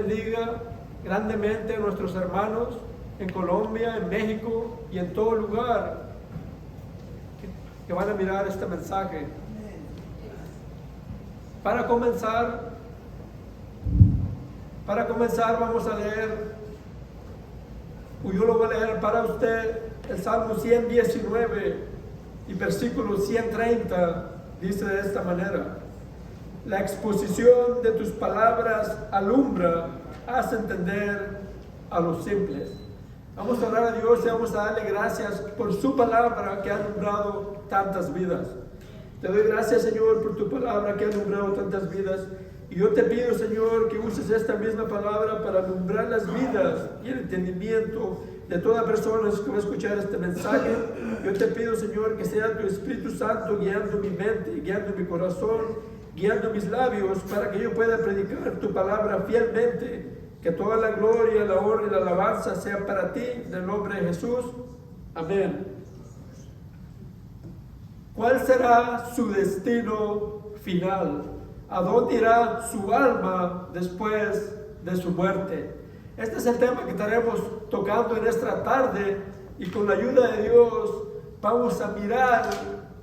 bendiga grandemente a nuestros hermanos en Colombia, en México y en todo lugar que van a mirar este mensaje. Para comenzar vamos a leer, o yo lo voy a leer para usted, el Salmo 119 y versículo 130, dice de esta manera: la exposición de tus palabras alumbra, hace entender a los simples. Vamos a orar a Dios y vamos a darle gracias por su palabra que ha alumbrado tantas vidas. Te doy gracias, Señor, por tu palabra que ha alumbrado tantas vidas. Y yo te pido, Señor, que uses esta misma palabra para alumbrar las vidas y el entendimiento de toda persona que va a escuchar este mensaje. Yo te pido, Señor, que sea tu Espíritu Santo guiando mi mente, guiando mi corazón, guiando mis labios, para que yo pueda predicar tu palabra fielmente. Que toda la gloria, la honra y la alabanza sea para ti, en el nombre de Jesús. Amén. ¿Cuál será su destino final? ¿A dónde irá su alma después de su muerte? Este es el tema que estaremos tocando en esta tarde, y con la ayuda de Dios vamos a mirar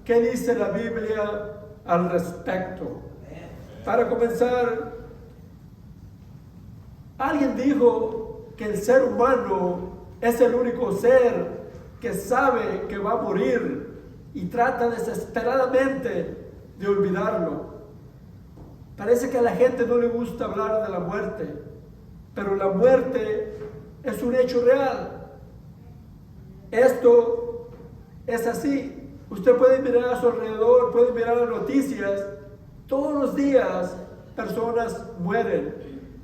qué dice la Biblia al respecto. Para comenzar, alguien dijo que el ser humano es el único ser que sabe que va a morir y trata desesperadamente de olvidarlo. Parece que a la gente no le gusta hablar de la muerte, pero la muerte es un hecho real. Esto es así. Usted puede mirar a su alrededor, puede mirar las noticias. Todos los días personas mueren,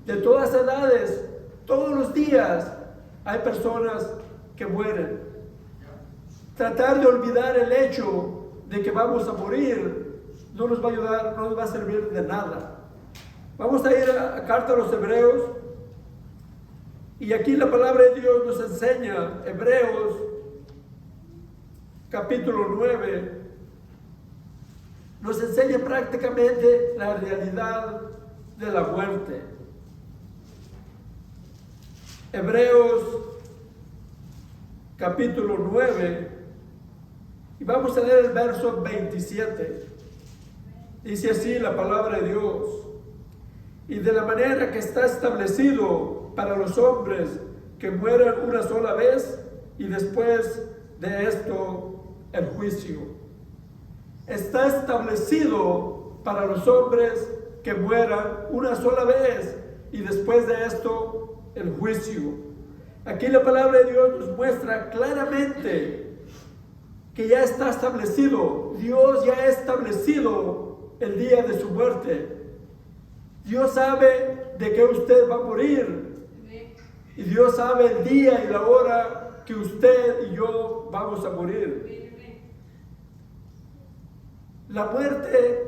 de todas edades. Todos los días hay personas que mueren. Tratar de olvidar el hecho de que vamos a morir no nos va a ayudar, no nos va a servir de nada. Vamos a ir a Carta a los Hebreos, y aquí la palabra de Dios nos enseña, Hebreos capítulo 9, nos enseña prácticamente la realidad de la muerte. Hebreos capítulo 9, y vamos a leer el verso 27. Dice así la palabra de Dios: y de la manera que está establecido para los hombres que mueran una sola vez, y después de esto el juicio. Está establecido para los hombres que mueran una sola vez, y después de esto el juicio. Aquí la palabra de Dios nos muestra claramente que ya está establecido. Dios ya ha establecido el día de su muerte. Dios sabe de que usted va a morir, y Dios sabe el día y la hora que usted y yo vamos a morir. La muerte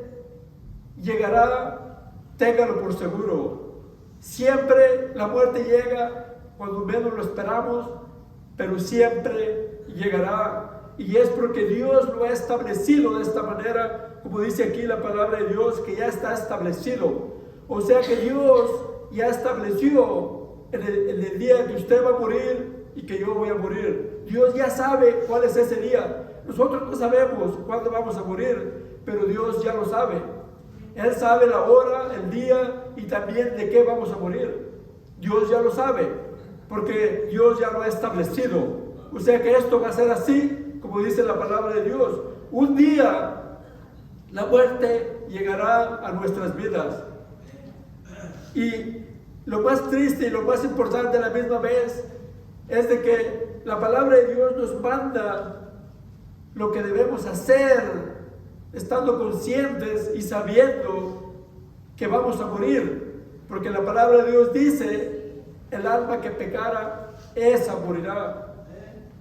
llegará, téngalo por seguro. Siempre la muerte llega cuando menos lo esperamos, pero siempre llegará. Y es porque Dios lo ha establecido de esta manera, como dice aquí la palabra de Dios, que ya está establecido. O sea que Dios ya estableció en el día que usted va a morir y que yo voy a morir. Dios ya sabe cuál es ese día. Nosotros no sabemos cuándo vamos a morir, pero Dios ya lo sabe. Él sabe la hora, el día y también de qué vamos a morir. Dios ya lo sabe, porque Dios ya lo ha establecido. O sea que esto va a ser así, como dice la palabra de Dios. Un día la muerte llegará a nuestras vidas. Y lo más triste y lo más importante a la misma vez es de que la palabra de Dios nos manda lo que debemos hacer, estando conscientes y sabiendo que vamos a morir. Porque la palabra de Dios dice: el alma que pecara, esa morirá.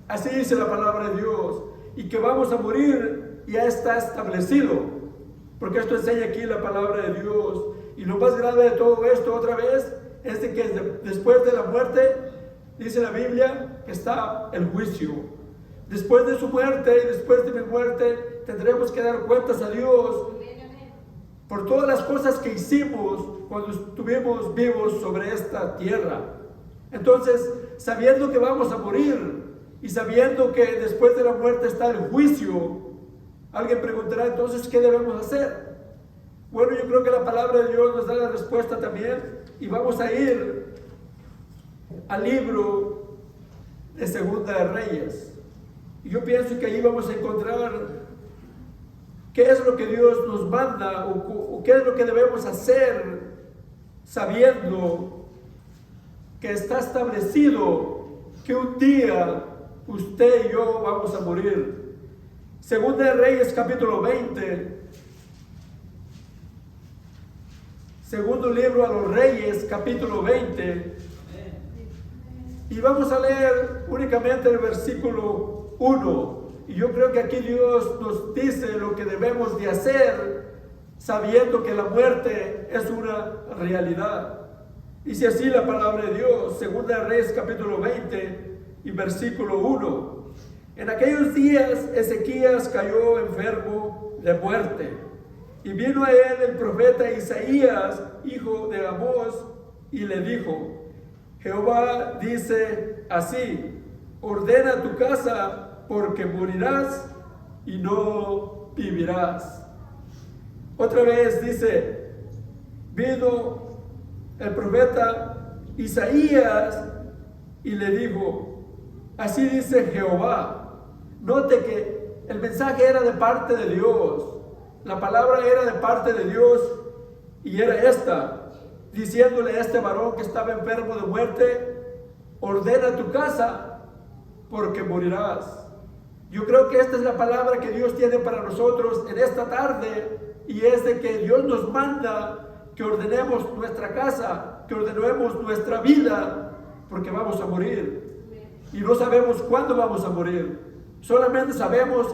Así dice la palabra de Dios. Y que vamos a morir ya está establecido, porque esto enseña aquí la palabra de Dios. Y lo más grave de todo esto, otra vez, es de que después de la muerte, dice la Biblia, que está el juicio. Después de su muerte y después de mi muerte, tendremos que dar cuentas a Dios por todas las cosas que hicimos cuando estuvimos vivos sobre esta tierra. Entonces, sabiendo que vamos a morir y sabiendo que después de la muerte está el juicio, alguien preguntará entonces, ¿qué debemos hacer? Bueno, yo creo que la palabra de Dios nos da la respuesta también, y vamos a ir al libro de Segunda de Reyes. Y yo pienso que allí vamos a encontrar qué es lo que Dios nos manda o qué es lo que debemos hacer sabiendo que está establecido que un día usted y yo vamos a morir. Segunda de Reyes capítulo 20. Segundo libro a los Reyes capítulo 20. Y vamos a leer únicamente el versículo 1. Y yo creo que aquí Dios nos dice lo que debemos de hacer sabiendo que la muerte es una realidad. Dice así la palabra de Dios, Segunda de Reyes capítulo 20 y versículo 1. En aquellos días Ezequías cayó enfermo de muerte, y vino a él el profeta Isaías, hijo de Amós, y le dijo: Jehová dice así: ordena tu casa, porque morirás y no vivirás. Otra vez dice, vino el profeta Isaías y le dijo: así dice Jehová. Note que el mensaje era de parte de Dios, la palabra era de parte de Dios, y era esta, diciéndole a este varón que estaba enfermo de muerte: ordena tu casa, porque morirás. Yo creo que esta es la palabra que Dios tiene para nosotros en esta tarde, y es de que Dios nos manda que ordenemos nuestra casa, que ordenemos nuestra vida, porque vamos a morir. Y no sabemos cuándo vamos a morir, solamente sabemos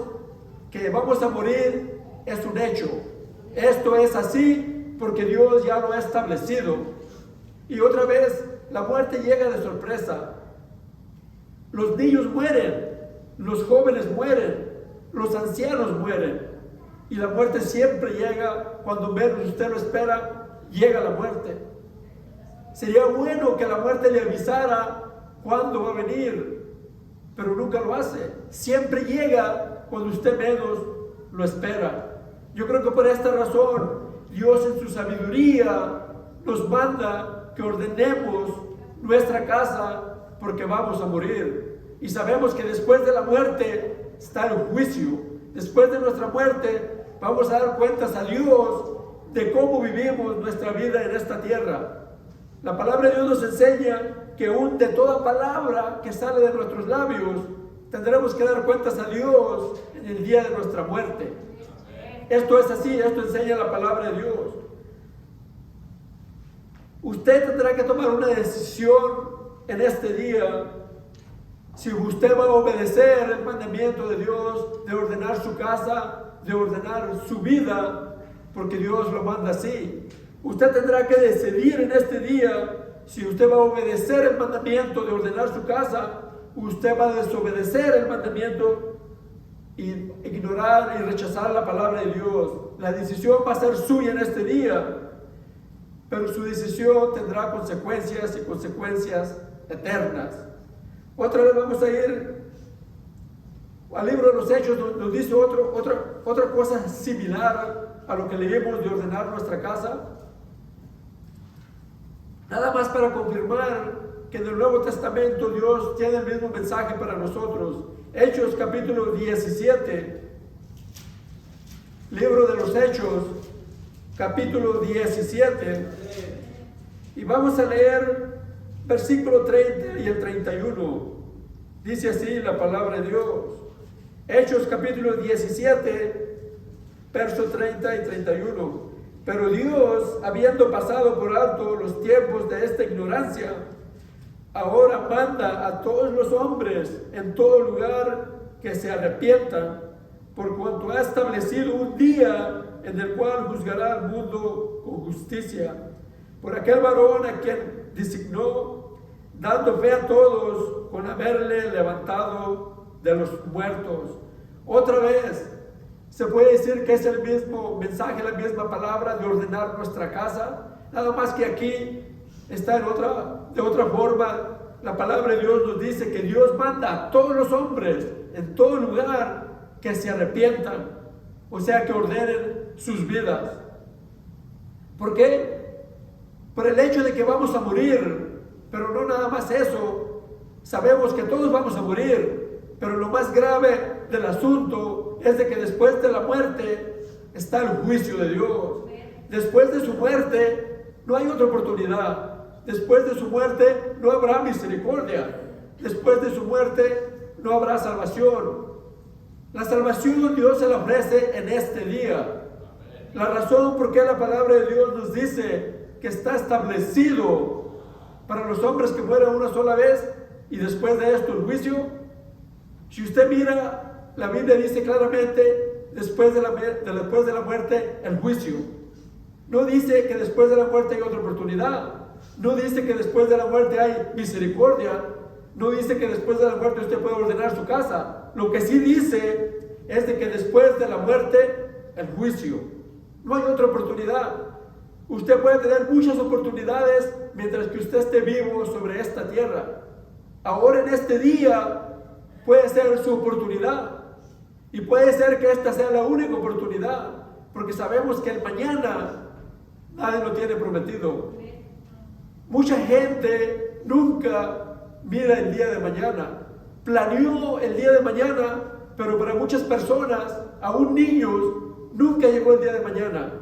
que vamos a morir, es un hecho. Esto es así porque Dios ya lo ha establecido. Y otra vez, la muerte llega de sorpresa. Los niños mueren, los jóvenes mueren, los ancianos mueren. Y la muerte siempre llega cuando menos usted lo espera, llega la muerte. Sería bueno que la muerte le avisara cuándo va a venir, pero nunca lo hace. Siempre llega cuando usted menos lo espera. Yo creo que por esta razón Dios en su sabiduría nos manda que ordenemos nuestra casa, porque vamos a morir. Y sabemos que después de la muerte está el juicio. Después de nuestra muerte vamos a dar cuentas a Dios de cómo vivimos nuestra vida en esta tierra. La palabra de Dios nos enseña que aún de toda palabra que sale de nuestros labios tendremos que dar cuentas a Dios en el día de nuestra muerte. Esto es así, esto enseña la palabra de Dios. Usted tendrá que tomar una decisión en este día, si usted va a obedecer el mandamiento de Dios, de ordenar su casa, de ordenar su vida, porque Dios lo manda así. Usted tendrá que decidir en este día si usted va a obedecer el mandamiento de ordenar su casa, usted va a desobedecer el mandamiento y ignorar y rechazar la palabra de Dios. La decisión va a ser suya en este día, pero su decisión tendrá consecuencias y consecuencias eternas. Otra vez vamos a ir al libro de los Hechos, nos dice otra cosa similar a lo que leímos de ordenar nuestra casa. Nada más para confirmar que en el Nuevo Testamento Dios tiene el mismo mensaje para nosotros. Hechos capítulo 17, libro de los Hechos, capítulo 17, y vamos a leer versículo 30 y el 31. Dice así la palabra de Dios. Hechos capítulo 17, versos 30 y 31. Pero Dios, habiendo pasado por alto los tiempos de esta ignorancia, ahora manda a todos los hombres en todo lugar que se arrepientan, por cuanto ha establecido un día en el cual juzgará al mundo con justicia, por aquel varón a quien designó, dando fe a todos con haberle levantado de los muertos. Otra vez, se puede decir que es el mismo mensaje, la misma palabra de ordenar nuestra casa. Nada más que aquí está de otra forma. La palabra de Dios nos dice que Dios manda a todos los hombres en todo lugar que se arrepientan, o sea, que ordenen sus vidas. ¿Por qué? Por el hecho de que vamos a morir, pero no nada más eso. Sabemos que todos vamos a morir, pero lo más grave del asunto es de que después de la muerte está el juicio de Dios. Después de su muerte no hay otra oportunidad. Después de su muerte no habrá misericordia. Después de su muerte no habrá salvación. La salvación Dios se la ofrece en este día. La razón por qué la palabra de Dios nos dice que está establecido para los hombres que mueran una sola vez y después de esto el juicio. Si usted mira, la Biblia dice claramente después de la muerte el juicio. No dice que después de la muerte hay otra oportunidad. No dice que después de la muerte hay misericordia. No dice que después de la muerte usted puede ordenar su casa. Lo que sí dice es de que después de la muerte, el juicio. No hay otra oportunidad. Usted puede tener muchas oportunidades mientras que usted esté vivo sobre esta tierra. Ahora en este día puede ser su oportunidad. Y puede ser que esta sea la única oportunidad. Porque sabemos que el mañana nadie lo tiene prometido. Mucha gente nunca mira el día de mañana. Planeó el día de mañana, pero para muchas personas, aún niños, nunca llegó el día de mañana.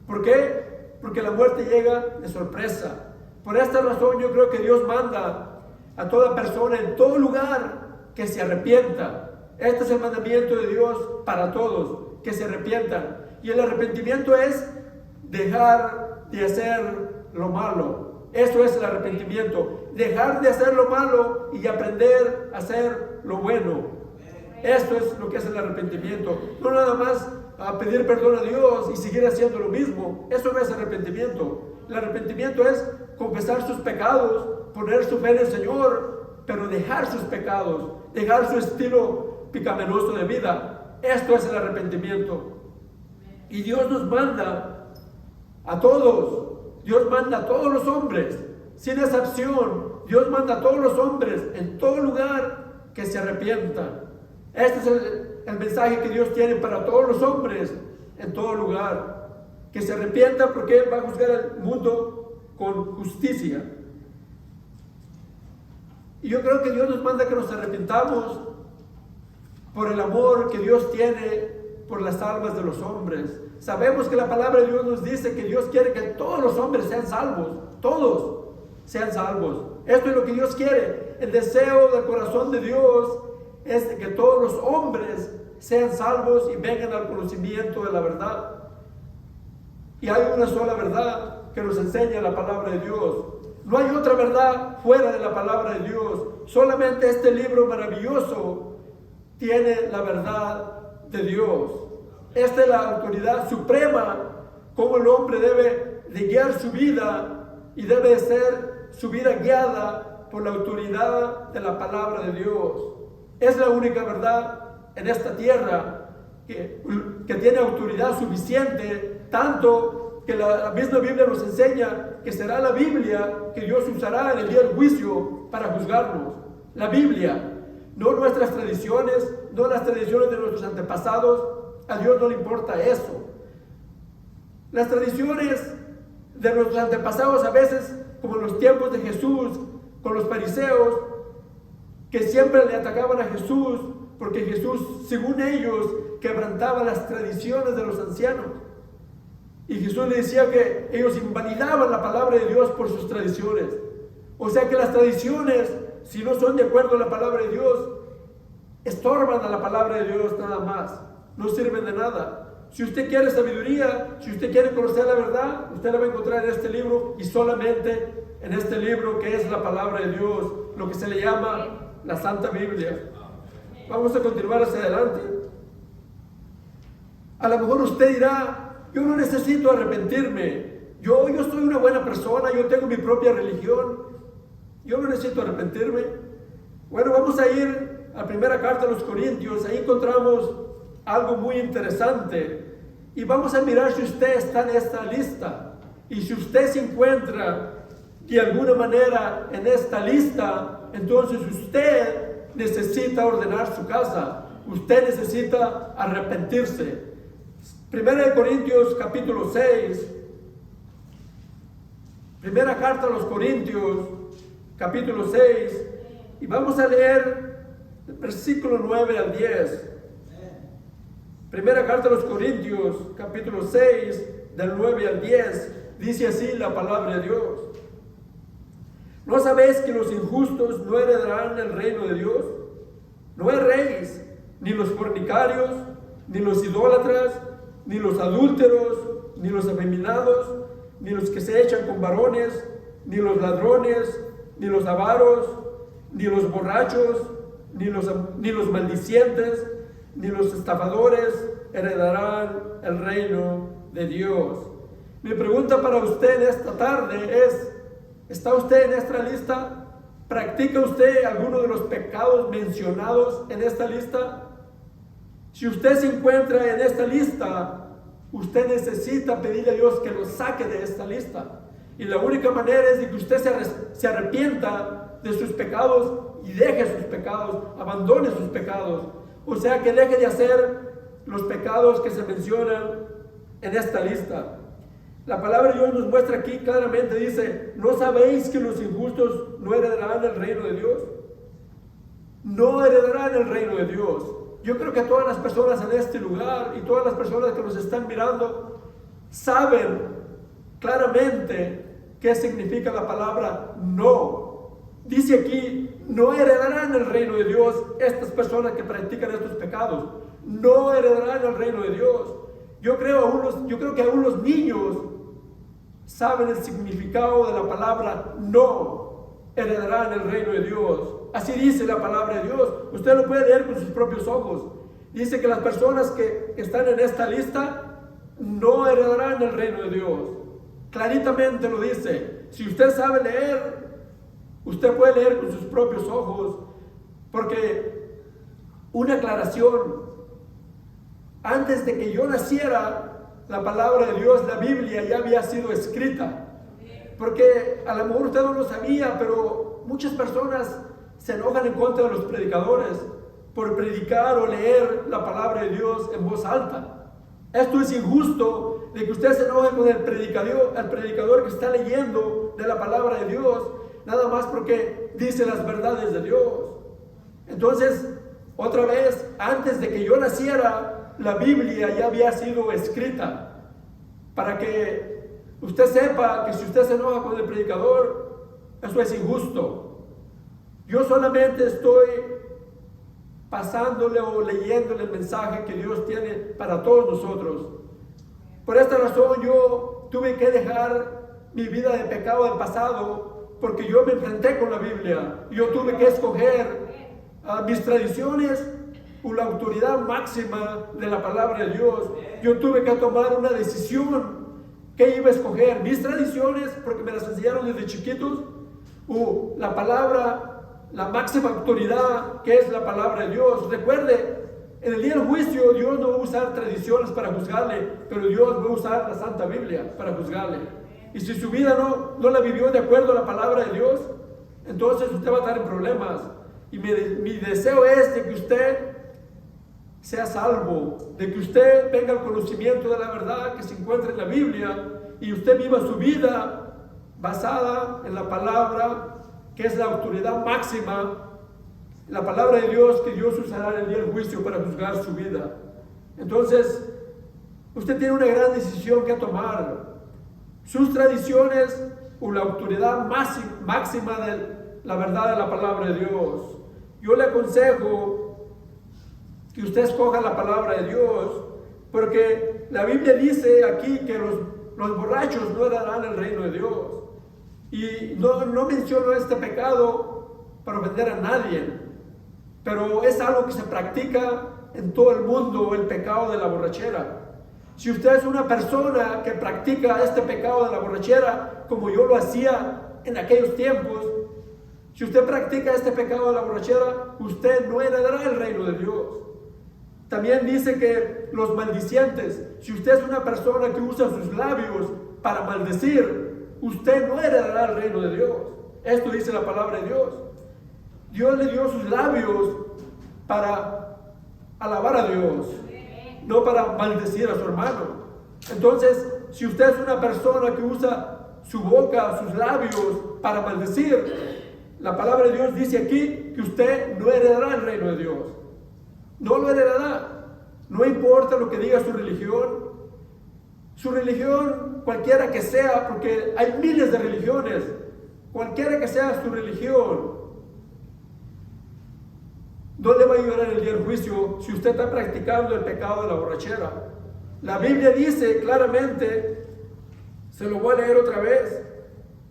¿Por qué? Porque la muerte llega de sorpresa. Por esta razón yo creo que Dios manda a toda persona en todo lugar que se arrepienta. Este es el mandamiento de Dios para todos, que se arrepientan. Y el arrepentimiento es dejar de hacer lo malo. Eso es el arrepentimiento. Dejar de hacer lo malo y aprender a hacer lo bueno. Esto es lo que es el arrepentimiento. No nada más a pedir perdón a Dios y seguir haciendo lo mismo. Eso no es arrepentimiento. El arrepentimiento es confesar sus pecados, poner su fe en el Señor, pero dejar sus pecados, dejar su estilo pecaminoso de vida. Esto es el arrepentimiento. Y Dios nos manda a todos. Dios manda a todos los hombres, sin excepción. Dios manda a todos los hombres en todo lugar que se arrepientan. Este es el mensaje que Dios tiene para todos los hombres en todo lugar. Que se arrepientan porque Él va a juzgar al mundo con justicia. Y yo creo que Dios nos manda que nos arrepintamos por el amor que Dios tiene por las almas de los hombres. Sabemos que la palabra de Dios nos dice que Dios quiere que todos los hombres sean salvos. Todos sean salvos. Esto es lo que Dios quiere. El deseo del corazón de Dios es que todos los hombres sean salvos y vengan al conocimiento de la verdad. Y hay una sola verdad que nos enseña la palabra de Dios. No hay otra verdad fuera de la palabra de Dios. Solamente este libro maravilloso tiene la verdad de Dios. Esta es la autoridad suprema, cómo el hombre debe de guiar su vida y debe de ser su vida guiada por la autoridad de la palabra de Dios. Es la única verdad en esta tierra que tiene autoridad suficiente, tanto que la misma Biblia nos enseña que será la Biblia que Dios usará en el día del juicio para juzgarnos. La Biblia, no nuestras tradiciones, no las tradiciones de nuestros antepasados. A Dios no le importa eso. Las tradiciones de nuestros antepasados a veces, como en los tiempos de Jesús, con los fariseos, que siempre le atacaban a Jesús, porque Jesús, según ellos, quebrantaba las tradiciones de los ancianos. Y Jesús le decía que ellos invalidaban la palabra de Dios por sus tradiciones. O sea que las tradiciones, si no son de acuerdo a la palabra de Dios, estorban a la palabra de Dios nada más. No sirven de nada. Si usted quiere sabiduría, si usted quiere conocer la verdad, usted la va a encontrar en este libro y solamente en este libro que es la palabra de Dios, lo que se le llama la Santa Biblia. Vamos a continuar hacia adelante. A lo mejor usted dirá, yo no necesito arrepentirme. Yo soy una buena persona, yo tengo mi propia religión. Yo no necesito arrepentirme. Bueno, vamos a ir a la primera carta a los Corintios. Ahí encontramos algo muy interesante y vamos a mirar si usted está en esta lista. Y si usted se encuentra de alguna manera en esta lista, entonces usted necesita ordenar su casa. Usted necesita arrepentirse. Primera de Corintios capítulo 6. Primera carta a los Corintios capítulo 6. Y vamos a leer el versículo 9 al 10. Primera carta a los Corintios capítulo 6 del 9 al 10. Dice así la palabra de Dios. ¿No sabéis que los injustos no heredarán el reino de Dios? No erréis, ni los fornicarios, ni los idólatras, ni los adúlteros, ni los afeminados, ni los que se echan con varones, ni los ladrones, ni los avaros, ni los borrachos, ni los maldicientes, ni los estafadores heredarán el reino de Dios. Mi pregunta para usted esta tarde es: ¿está usted en esta lista? ¿Practica usted alguno de los pecados mencionados en esta lista? Si usted se encuentra en esta lista, usted necesita pedirle a Dios que lo saque de esta lista. Y la única manera es de que usted se arrepienta de sus pecados y deje sus pecados, abandone sus pecados. O sea, que deje de hacer los pecados que se mencionan en esta lista. La palabra de Dios nos muestra aquí claramente, dice: ¿no sabéis que los injustos no heredarán el reino de Dios? No heredarán el reino de Dios. Yo creo que todas las personas en este lugar y todas las personas que nos están mirando saben claramente qué significa la palabra no. Dice aquí: no heredarán el reino de Dios estas personas que practican estos pecados. No heredarán el reino de Dios. Yo creo que aún los niños saben el significado de la palabra no heredarán el reino de Dios. Así dice la palabra de Dios. Usted lo puede leer con sus propios ojos. Dice que las personas que están en esta lista no heredarán el reino de Dios. Claritamente lo dice. Si usted sabe leer, usted puede leer con sus propios ojos, porque una aclaración: antes de que yo naciera, la palabra de Dios, la Biblia, ya había sido escrita. Porque a lo mejor usted no lo sabía, pero muchas personas se enojan en contra de los predicadores por predicar o leer la palabra de Dios en voz alta. Esto es injusto, de que usted se enoje con el predicador que está leyendo de la palabra de Dios, nada más porque dice las verdades de Dios. Entonces, otra vez, antes de que yo naciera, la Biblia ya había sido escrita, para que usted sepa que si usted se enoja con el predicador, eso es injusto. Yo solamente estoy pasándole o leyéndole el mensaje que Dios tiene para todos nosotros. Por esta razón yo tuve que dejar mi vida de pecado del pasado, porque yo me enfrenté con la Biblia. Yo tuve que escoger mis tradiciones o la autoridad máxima de la palabra de Dios. Yo tuve que tomar una decisión. ¿Qué iba a escoger? ¿Mis tradiciones, porque me las enseñaron desde chiquitos? ¿O la palabra, la máxima autoridad, que es la palabra de Dios? Recuerde, en el día del juicio Dios no va a usar tradiciones para juzgarle, pero Dios va a usar la Santa Biblia para juzgarle. Y si su vida no la vivió de acuerdo a la palabra de Dios, entonces usted va a estar en problemas. Y mi deseo es de que usted sea salvo, de que usted tenga el conocimiento de la verdad que se encuentra en la Biblia, y usted viva su vida basada en la palabra, que es la autoridad máxima, la palabra de Dios, que Dios usará en el día del juicio para juzgar su vida. Entonces, usted tiene una gran decisión que tomar: sus tradiciones o la autoridad máxima de la verdad de la palabra de Dios. Yo le aconsejo que usted escoja la palabra de Dios, porque la Biblia dice aquí que los borrachos no heredarán el reino de Dios. Y no menciono este pecado para ofender a nadie, pero es algo que se practica en todo el mundo, el pecado de la borrachera. Si usted es una persona que practica este pecado de la borrachera, como yo lo hacía en aquellos tiempos, si usted practica este pecado de la borrachera, usted no heredará el reino de Dios. También dice que los maldicientes, si usted es una persona que usa sus labios para maldecir, usted no heredará el reino de Dios. Esto dice la palabra de Dios. Dios le dio sus labios para alabar a Dios, no para maldecir a su hermano. Entonces, si usted es una persona que usa su boca, sus labios para maldecir, la palabra de Dios dice aquí que usted no heredará el reino de Dios. No lo heredará. No importa lo que diga su religión. Su religión, cualquiera que sea, porque hay miles de religiones, cualquiera que sea su religión, no le va a ayudar en el día del juicio si usted está practicando el pecado de la borrachera. La Biblia dice claramente, se lo voy a leer otra vez,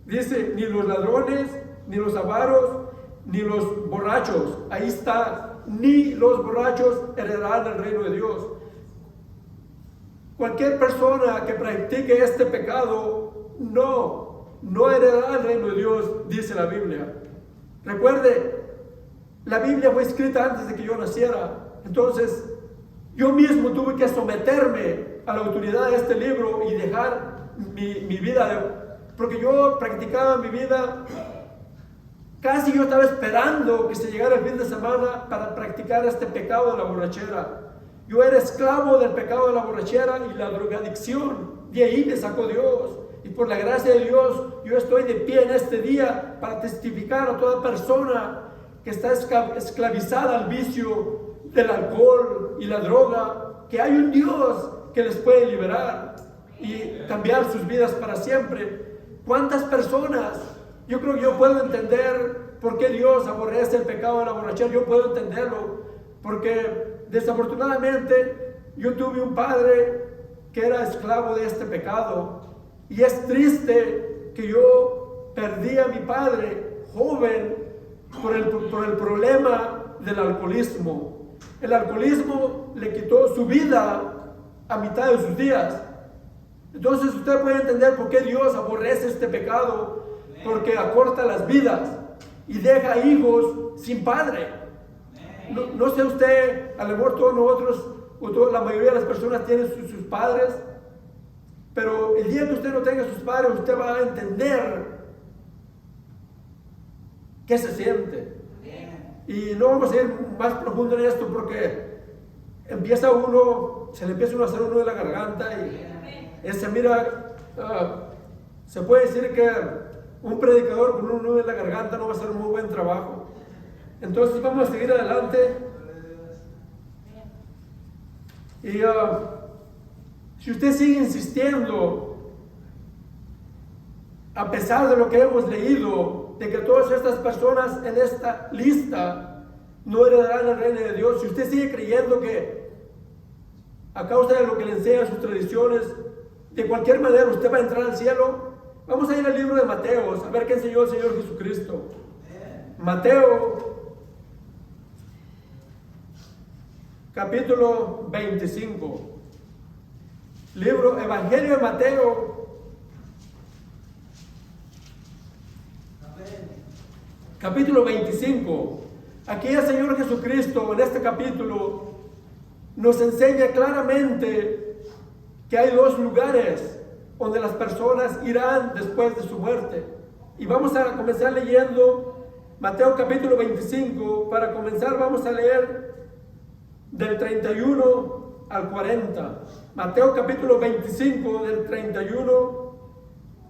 dice, ni los ladrones, ni los avaros, ni los borrachos, ahí está, ni los borrachos heredarán el reino de Dios. Cualquier persona que practique este pecado, no heredará el reino de Dios, dice la Biblia. Recuerde, la Biblia fue escrita antes de que yo naciera, entonces yo mismo tuve que someterme a la autoridad de este libro y dejar mi vida, porque yo practicaba mi vida, casi yo estaba esperando que se llegara el fin de semana para practicar este pecado de la borrachera. Yo era esclavo del pecado de la borrachera y la drogadicción, de ahí me sacó Dios. Y por la gracia de Dios, yo estoy de pie en este día para testificar a toda persona que está esclavizada al vicio del alcohol y la droga, que hay un Dios que les puede liberar y cambiar sus vidas para siempre. ¿Cuántas personas? Yo creo que yo puedo entender por qué Dios aborrece el pecado de la borrachera. Yo puedo entenderlo, porque desafortunadamente yo tuve un padre que era esclavo de este pecado, y es triste que yo perdí a mi padre joven por el problema del alcoholismo. El alcoholismo le quitó su vida a mitad de sus días. Entonces usted puede entender por qué Dios aborrece este pecado, porque acorta las vidas y deja hijos sin padre. No sé usted, a lo mejor todos nosotros, la mayoría de las personas tienen sus padres, pero el día que usted no tenga sus padres, usted va a entender qué se siente. Y no vamos a ir más profundo en esto, porque se le empieza a hacer uno de la garganta y se puede decir que un predicador con un nudo en la garganta no va a hacer un muy buen trabajo. Entonces vamos a seguir adelante. Y si usted sigue insistiendo, a pesar de lo que hemos leído, de que todas estas personas en esta lista no heredarán el reino de Dios, si usted sigue creyendo que a causa de lo que le enseñan sus tradiciones, de cualquier manera usted va a entrar al cielo, vamos a ir al libro de Mateo, a ver qué enseñó el Señor Jesucristo. Mateo, capítulo 25. Evangelio de Mateo, capítulo 25. Aquí el Señor Jesucristo en este capítulo nos enseña claramente que hay dos lugares donde las personas irán después de su muerte. Y vamos a comenzar leyendo Mateo capítulo 25. Para comenzar vamos a leer del 31 al 40. Mateo capítulo 25 del 31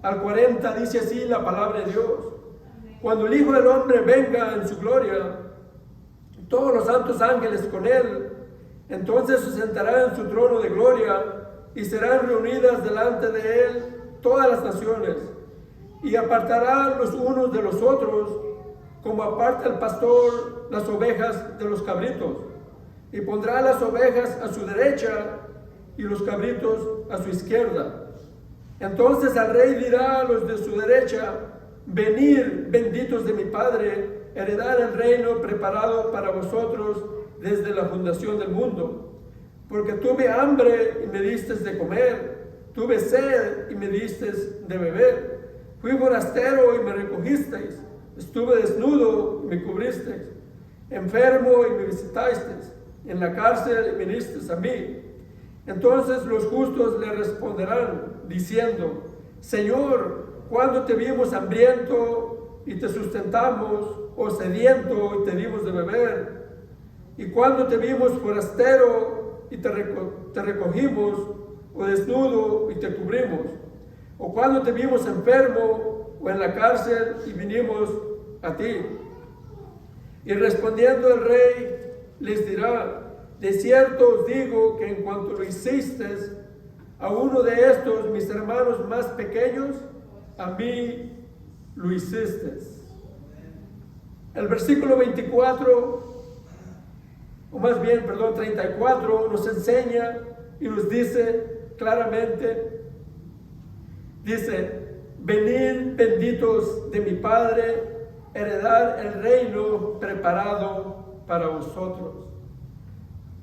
al 40 dice así la palabra de Dios. Cuando el Hijo del Hombre venga en su gloria, todos los santos ángeles con él, entonces se sentará en su trono de gloria y serán reunidas delante de él todas las naciones, y apartará los unos de los otros, como aparta el pastor las ovejas de los cabritos, y pondrá las ovejas a su derecha y los cabritos a su izquierda. Entonces el rey dirá a los de su derecha: venid, benditos de mi Padre, heredad el reino preparado para vosotros desde la fundación del mundo. Porque tuve hambre y me disteis de comer, tuve sed y me disteis de beber, fui forastero y me recogisteis, estuve desnudo y me cubristeis, enfermo y me visitasteis, en la cárcel y vinisteis a mí. Entonces los justos le responderán diciendo: Señor, ¿cuándo te vimos hambriento y te sustentamos, o sediento y te dimos de beber? ¿Y cuándo te vimos forastero y te recogimos, o desnudo y te cubrimos? ¿O cuándo te vimos enfermo o en la cárcel y vinimos a ti? Y respondiendo el rey les dirá: de cierto os digo que en cuanto lo hicisteis a uno de estos mis hermanos más pequeños, a mí lo hicisteis. El versículo 34 nos enseña y nos dice claramente, dice: venid benditos de mi Padre, heredar el reino preparado para vosotros.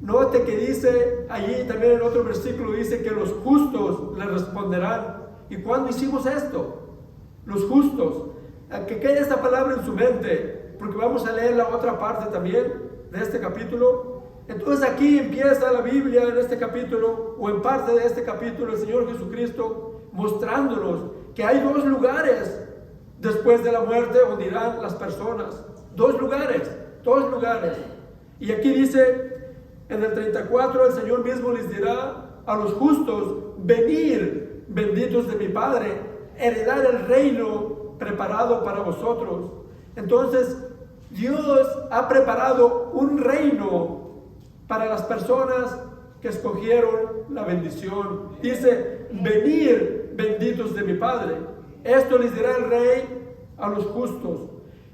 Note que dice allí también en otro versículo, dice que los justos le responderán. ¿Y cuándo hicimos esto? Los justos. Que quede esta palabra en su mente, porque vamos a leer la otra parte también de este capítulo. Entonces aquí empieza la Biblia en este capítulo, o en parte de este capítulo, el Señor Jesucristo mostrándonos que hay dos lugares después de la muerte donde irán las personas. Dos lugares. Y aquí dice en el 34, el Señor mismo les dirá a los justos: venid benditos de mi Padre, heredar el reino preparado para vosotros. Entonces Dios ha preparado un reino para las personas que escogieron la bendición. Dice: venid benditos de mi Padre. Esto les dirá el rey a los justos.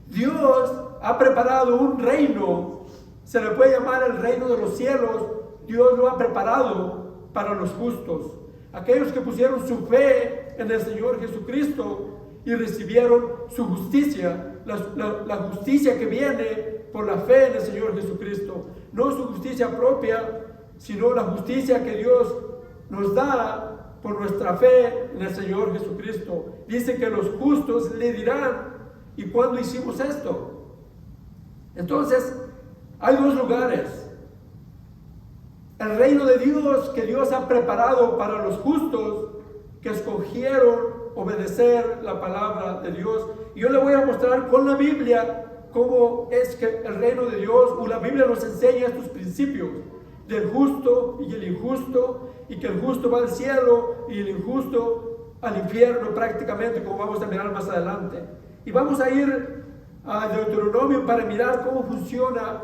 Dios ha preparado un reino, se le puede llamar el reino de los cielos. Dios lo ha preparado para los justos, aquellos que pusieron su fe en el Señor Jesucristo y recibieron su justicia, la justicia que viene por la fe en el Señor Jesucristo. No su justicia propia, sino la justicia que Dios nos da por nuestra fe en el Señor Jesucristo. Dice que los justos le dirán: ¿y cuándo hicimos esto? Entonces, hay dos lugares. El reino de Dios que Dios ha preparado para los justos que escogieron obedecer la palabra de Dios. Y yo le voy a mostrar con la Biblia cómo es que el reino de Dios, o la Biblia nos enseña estos principios del justo y el injusto, y que el justo va al cielo y el injusto al infierno prácticamente, como vamos a mirar más adelante. Y vamos a ir a Deuteronomio para mirar cómo funciona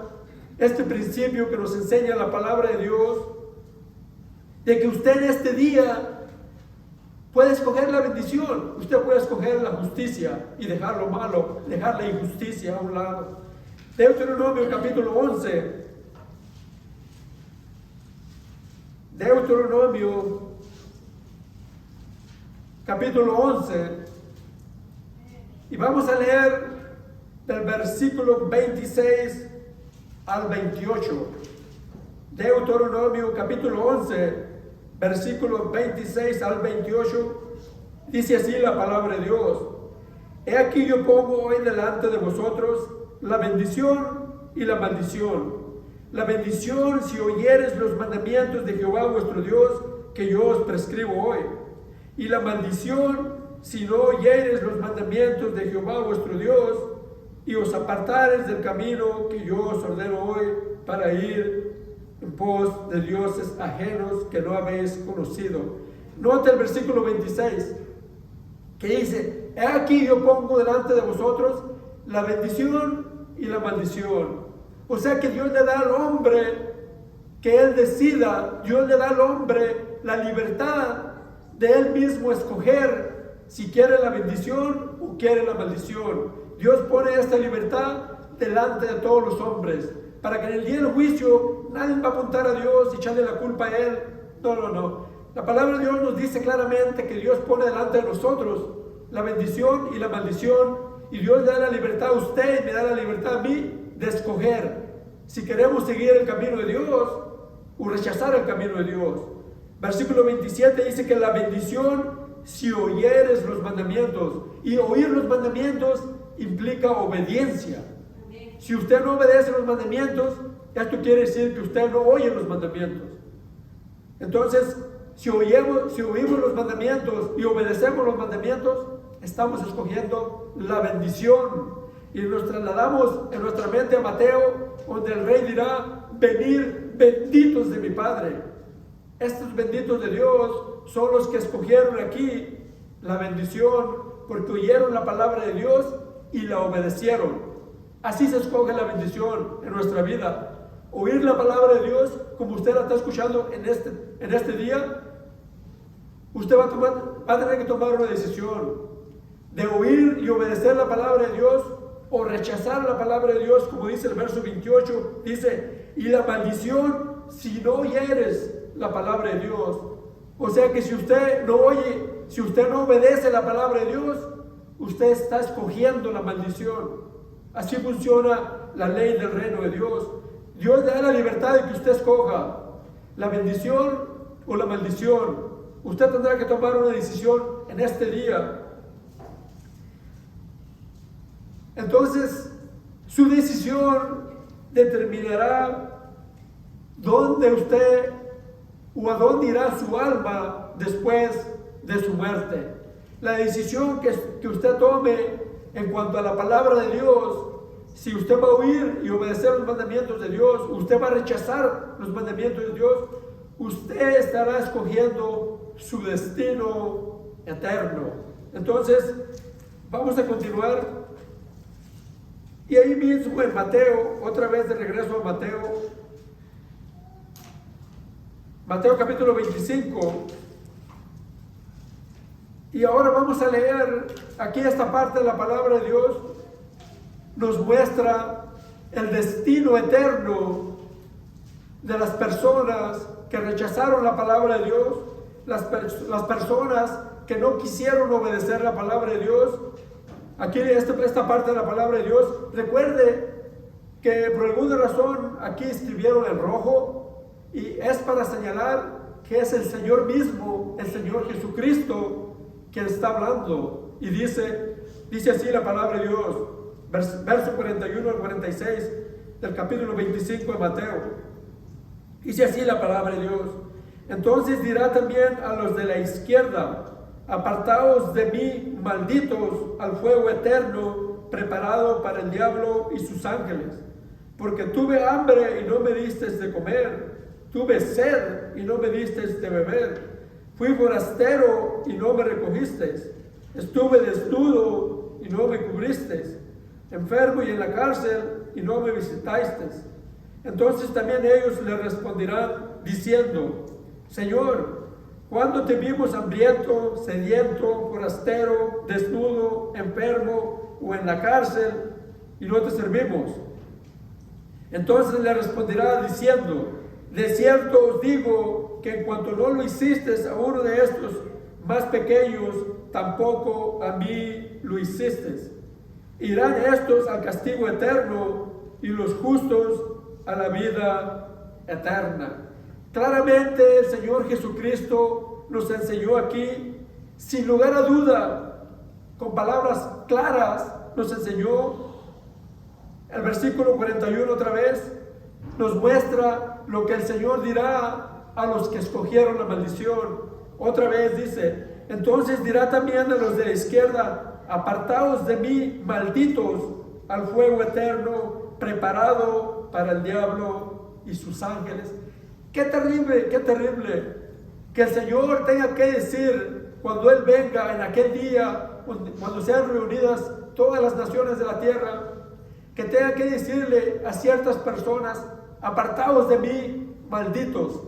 este principio que nos enseña la palabra de Dios, de que usted en este día puede escoger la bendición, usted puede escoger la justicia y dejar lo malo, dejar la injusticia a un lado. Deuteronomio capítulo 11. Deuteronomio capítulo 11, y vamos a leer del versículo 26 al 28. Deuteronomio capítulo 11, versículos 26 al 28, dice así la palabra de Dios: he aquí yo pongo hoy delante de vosotros la bendición y la maldición. La bendición si oyeres los mandamientos de Jehová vuestro Dios, que yo os prescribo hoy. Y la maldición si no oyeres los mandamientos de Jehová vuestro Dios, y os apartares del camino que yo os ordeno hoy, para ir en pos de dioses ajenos que no habéis conocido. Nota el versículo 26, que dice: he aquí yo pongo delante de vosotros la bendición y la maldición. O sea que Dios le da al hombre que él decida. Dios le da al hombre la libertad de él mismo escoger si quiere la bendición o quiere la maldición. Dios pone esta libertad delante de todos los hombres, para que en el día del juicio nadie va a apuntar a Dios y echarle la culpa a él. No. La palabra de Dios nos dice claramente que Dios pone delante de nosotros la bendición y la maldición, y Dios le da la libertad a usted y me da la libertad a mí de escoger si queremos seguir el camino de Dios o rechazar el camino de Dios. Versículo 27 dice que la bendición si oyeres los mandamientos, y oír los mandamientos implica obediencia. Si usted no obedece los mandamientos, esto quiere decir que usted no oye los mandamientos. Entonces, Si oímos los mandamientos y obedecemos los mandamientos, estamos escogiendo la bendición. Y nos trasladamos en nuestra mente a Mateo, donde el rey dirá: venid benditos de mi Padre. Estos benditos de Dios son los que escogieron aquí la bendición, porque oyeron la palabra de Dios y la obedecieron. Así se escoge la bendición en nuestra vida. Oír la palabra de Dios, como usted la está escuchando en este día, usted va a tener que tomar una decisión de oír y obedecer la palabra de Dios, o rechazar la palabra de Dios, como dice el verso 28, dice: y la maldición si no oyeres la palabra de Dios. O sea que si usted no oye, si usted no obedece la palabra de Dios, usted está escogiendo la maldición. Así funciona la ley del reino de Dios. Dios le da la libertad de que usted escoja la bendición o la maldición. Usted tendrá que tomar una decisión en este día. Entonces, su decisión determinará dónde usted o a dónde irá su alma después de su muerte. La decisión que usted tome en cuanto a la palabra de Dios, si usted va a oír y obedecer los mandamientos de Dios, usted va a rechazar los mandamientos de Dios, usted estará escogiendo su destino eterno. Entonces, vamos a continuar. Y ahí mismo en Mateo, otra vez de regreso a Mateo capítulo 25. Y ahora vamos a leer aquí esta parte de la palabra de Dios. Nos muestra el destino eterno de las personas que rechazaron la palabra de Dios, las personas que no quisieron obedecer la palabra de Dios. Aquí esta parte de la palabra de Dios, recuerde que por alguna razón aquí escribieron en rojo, y es para señalar que es el Señor mismo, el Señor Jesucristo, quien está hablando. Y dice así la palabra de Dios, verso 41 al 46 del capítulo 25 de Mateo. Dice así la palabra de Dios: entonces dirá también a los de la izquierda: apartaos de mí, malditos, al fuego eterno preparado para el diablo y sus ángeles, porque tuve hambre y no me disteis de comer, tuve sed y no me disteis de beber, fui forastero y no me recogisteis, estuve desnudo y no me cubristeis, enfermo y en la cárcel y no me visitasteis. Entonces también ellos le responderán diciendo: Señor, ¿cuándo te vimos hambriento, sediento, forastero, desnudo, enfermo o en la cárcel y no te servimos? Entonces le responderá diciendo: de cierto os digo que en cuanto no lo hiciste a uno de estos más pequeños, tampoco a mí lo hiciste. Irán estos al castigo eterno y los justos a la vida eterna. Claramente el Señor Jesucristo nos enseñó aquí, sin lugar a duda, con palabras claras, nos enseñó. El versículo 41 otra vez nos muestra lo que el Señor dirá a los que escogieron la maldición. Otra vez dice: entonces dirá también a los de la izquierda: apartaos de mí, malditos, al fuego eterno preparado para el diablo y sus ángeles. Qué terrible que el Señor tenga que decir, cuando Él venga en aquel día, cuando sean reunidas todas las naciones de la tierra, que tenga que decirle a ciertas personas: apartaos de mí, malditos.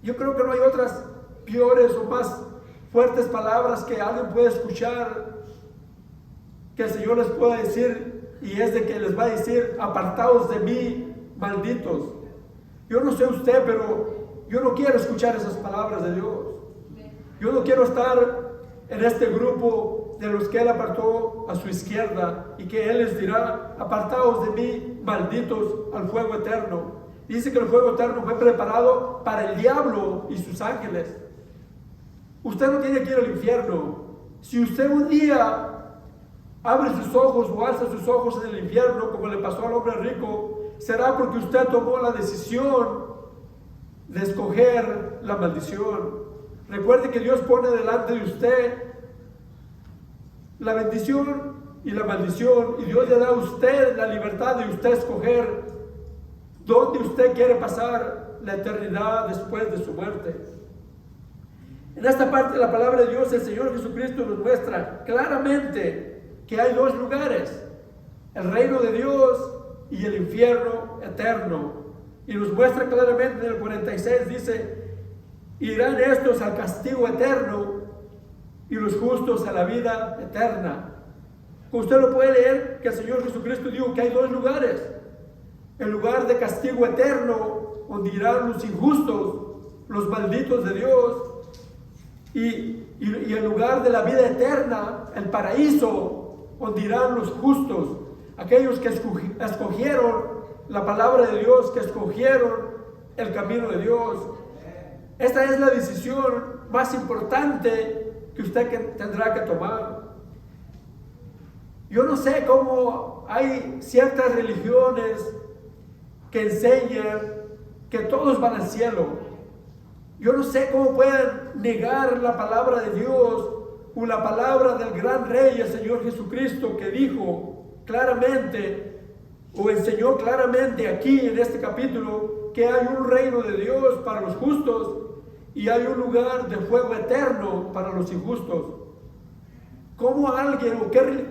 Yo creo que no hay otras peores o más fuertes palabras que alguien pueda escuchar, que el Señor les pueda decir, y es de que les va a decir: apartaos de mí, malditos. Yo no sé usted, pero yo no quiero escuchar esas palabras de Dios. Yo no quiero estar en este grupo de los que Él apartó a su izquierda y que Él les dirá: apartaos de mí, malditos, al fuego eterno. Dice que el fuego eterno fue preparado para el diablo y sus ángeles. Usted no tiene que ir al infierno. Si usted un día abre sus ojos o alza sus ojos en el infierno, como le pasó al hombre rico, será porque usted tomó la decisión de escoger la maldición. Recuerde que Dios pone delante de usted la bendición y la maldición, y Dios le da a usted la libertad de usted escoger dónde usted quiere pasar la eternidad después de su muerte. En esta parte de la palabra de Dios, el Señor Jesucristo nos muestra claramente que hay dos lugares: el reino de Dios y el infierno eterno. Y nos muestra claramente en el 46, dice: irán estos al castigo eterno y los justos a la vida eterna. Usted lo puede leer, que el Señor Jesucristo dijo que hay dos lugares: el lugar de castigo eterno, donde irán los injustos, los malditos de Dios, y el lugar de la vida eterna, el paraíso, donde irán los justos, aquellos que escogieron la palabra de Dios, que escogieron el camino de Dios. Esta es la decisión más importante que usted tendrá que tomar. Yo no sé cómo hay ciertas religiones que enseñan que todos van al cielo. Yo no sé cómo pueden negar la palabra de Dios o la palabra del gran Rey, el Señor Jesucristo, que dijo claramente o enseñó claramente aquí en este capítulo que hay un reino de Dios para los justos y hay un lugar de fuego eterno para los injustos. ¿Cómo alguien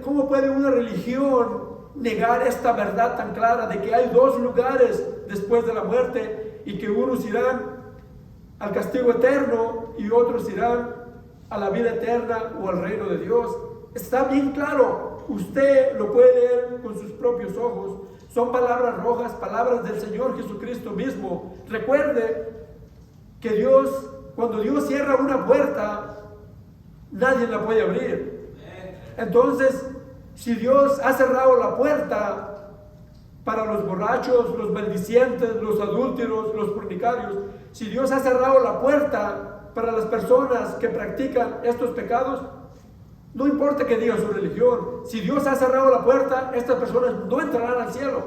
cómo puede una religión negar esta verdad tan clara de que hay dos lugares después de la muerte y que unos irán al castigo eterno y otros irán a la vida eterna o al reino de Dios? Está bien claro, usted lo puede leer con sus propios ojos. Son palabras rojas, palabras del Señor Jesucristo mismo. Recuerde que Dios, cuando Dios cierra una puerta, nadie la puede abrir. Entonces, si Dios ha cerrado la puerta para los borrachos, los maldicientes, los adúlteros, los fornicarios, si Dios ha cerrado la puerta para las personas que practican estos pecados, no importa que diga su religión, si Dios ha cerrado la puerta, estas personas no entrarán al cielo.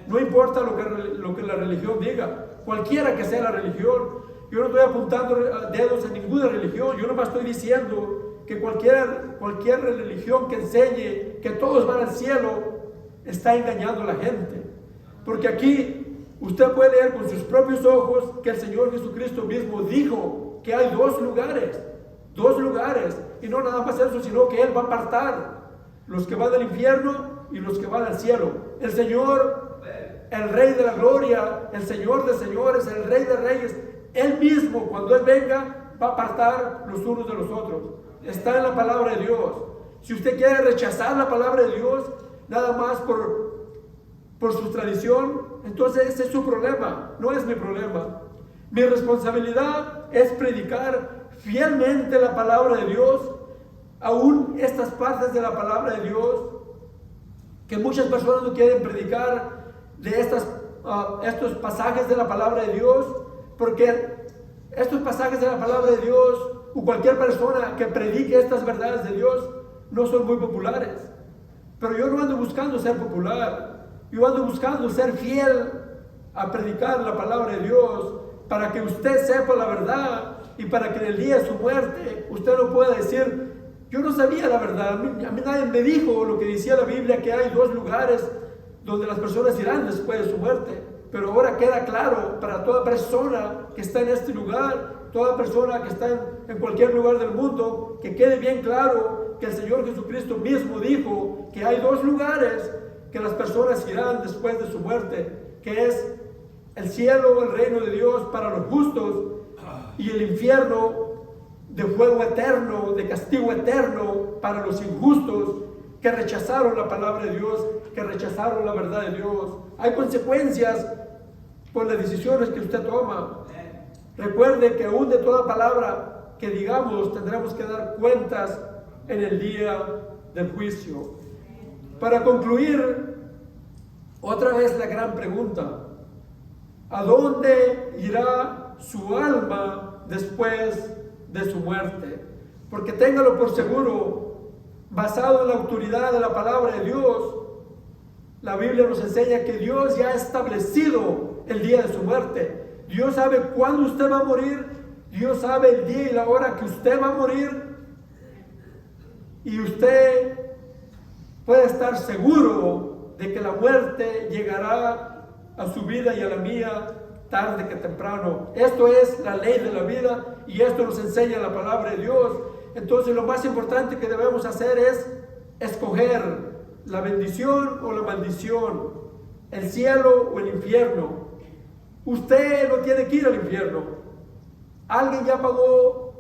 No importa lo que la religión diga, cualquiera que sea la religión. Yo no estoy apuntando dedos en ninguna religión, yo nomás estoy diciendo que cualquier religión que enseñe que todos van al cielo está engañando a la gente. Porque aquí usted puede leer con sus propios ojos que el Señor Jesucristo mismo dijo que hay dos lugares, y no nada más eso, sino que Él va a apartar los que van al infierno y los que van al cielo. El Señor, el Rey de la Gloria, el Señor de señores, el Rey de reyes, Él mismo, cuando Él venga, va a apartar los unos de los otros. Está en la palabra de Dios. Si usted quiere rechazar la palabra de Dios nada más por su tradición, entonces ese es su problema, no es mi problema. Mi responsabilidad es predicar fielmente la palabra de Dios, aún estas partes de la palabra de Dios que muchas personas no quieren predicar, de estos pasajes de la palabra de Dios, porque estos pasajes de la palabra de Dios o cualquier persona que predique estas verdades de Dios no son muy populares. Pero yo no ando buscando ser popular, yo ando buscando ser fiel a predicar la palabra de Dios para que usted sepa la verdad y para que en el día de su muerte usted no pueda decir: yo no sabía la verdad, a mí nadie me dijo lo que decía la Biblia, que hay dos lugares donde las personas irán después de su muerte. Pero ahora queda claro para toda persona que está en este lugar, toda persona que está en cualquier lugar del mundo, que quede bien claro que el Señor Jesucristo mismo dijo que hay dos lugares que las personas irán después de su muerte, que es el cielo, el reino de Dios para los justos, y el infierno de fuego eterno, de castigo eterno para los injustos que rechazaron la palabra de Dios, que rechazaron la verdad de Dios. Hay consecuencias por las decisiones que usted toma. Recuerde que aún de toda palabra que digamos tendremos que dar cuentas en el día del juicio. Para concluir, otra vez la gran pregunta: ¿a dónde irá su alma después de su muerte? Porque téngalo por seguro, basado en la autoridad de la palabra de Dios, la Biblia nos enseña que Dios ya ha establecido el día de su muerte. Dios sabe cuándo usted va a morir Dios sabe el día y la hora que usted va a morir. Y usted puede estar seguro de que la muerte llegará a su vida y a la mía tarde que temprano. Esto es la ley de la vida y esto nos enseña la palabra de Dios. Entonces lo más importante que debemos hacer es escoger la bendición o la maldición, el cielo o el infierno. Usted no tiene que ir al infierno. Alguien ya pagó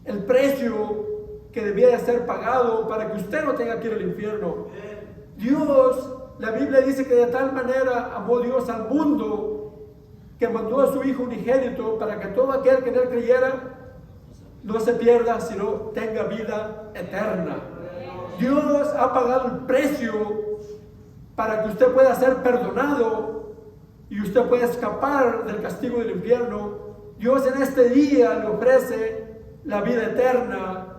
el precio que debía de ser pagado para que usted no tenga que ir al infierno. Dios, la Biblia dice que de tal manera amó Dios al mundo que mandó a su Hijo unigénito para que todo aquel que en él creyera no se pierda, sino tenga vida eterna. Dios ha pagado el precio para que usted pueda ser perdonado y usted pueda escapar del castigo del infierno. Dios en este día le ofrece la vida eterna,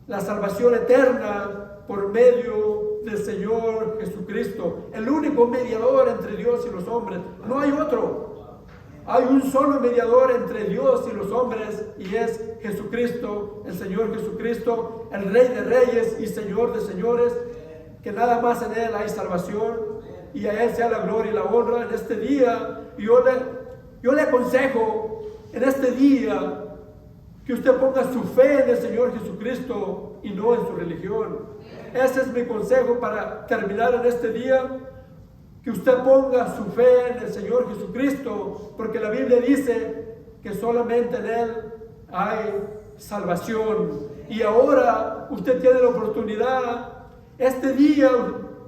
la salvación eterna por medio del Señor Jesucristo, el único mediador entre Dios y los hombres. No hay otro. Hay un solo mediador entre Dios y los hombres y es Jesucristo, el Señor Jesucristo, el Rey de Reyes y Señor de Señores, que nada más en Él hay salvación y a Él sea la gloria y la honra en este día. Y yo le aconsejo en este día que usted ponga su fe en el Señor Jesucristo y no en su religión. Ese es mi consejo para terminar en este día. Que usted ponga su fe en el Señor Jesucristo, porque la Biblia dice que solamente en Él hay salvación. Y ahora usted tiene la oportunidad. Este día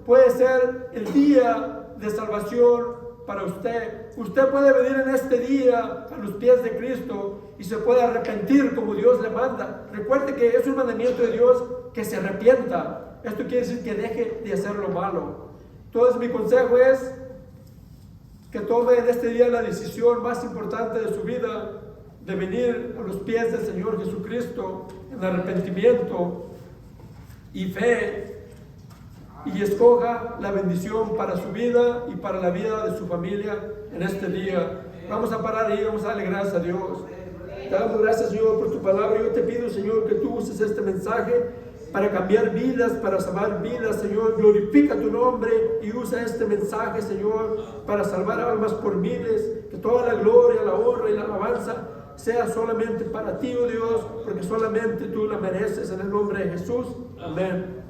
puede ser el día de salvación para usted. Usted puede venir en este día a los pies de Cristo y se puede arrepentir como Dios le manda. Recuerde que es un mandamiento de Dios que se arrepienta. Esto quiere decir que deje de hacer lo malo. Entonces mi consejo es que tome en este día la decisión más importante de su vida de venir a los pies del Señor Jesucristo en arrepentimiento y fe y escoja la bendición para su vida y para la vida de su familia en este día. Vamos a parar ahí, vamos a darle gracias a Dios. Te damos gracias, Señor, por tu palabra. Yo te pido, Señor, que tú uses este mensaje para cambiar vidas, para salvar vidas, Señor. Glorifica tu nombre y usa este mensaje, Señor, para salvar almas por miles. Que toda la gloria, la honra y la alabanza sea solamente para ti, oh Dios, porque solamente tú la mereces, en el nombre de Jesús. Amén.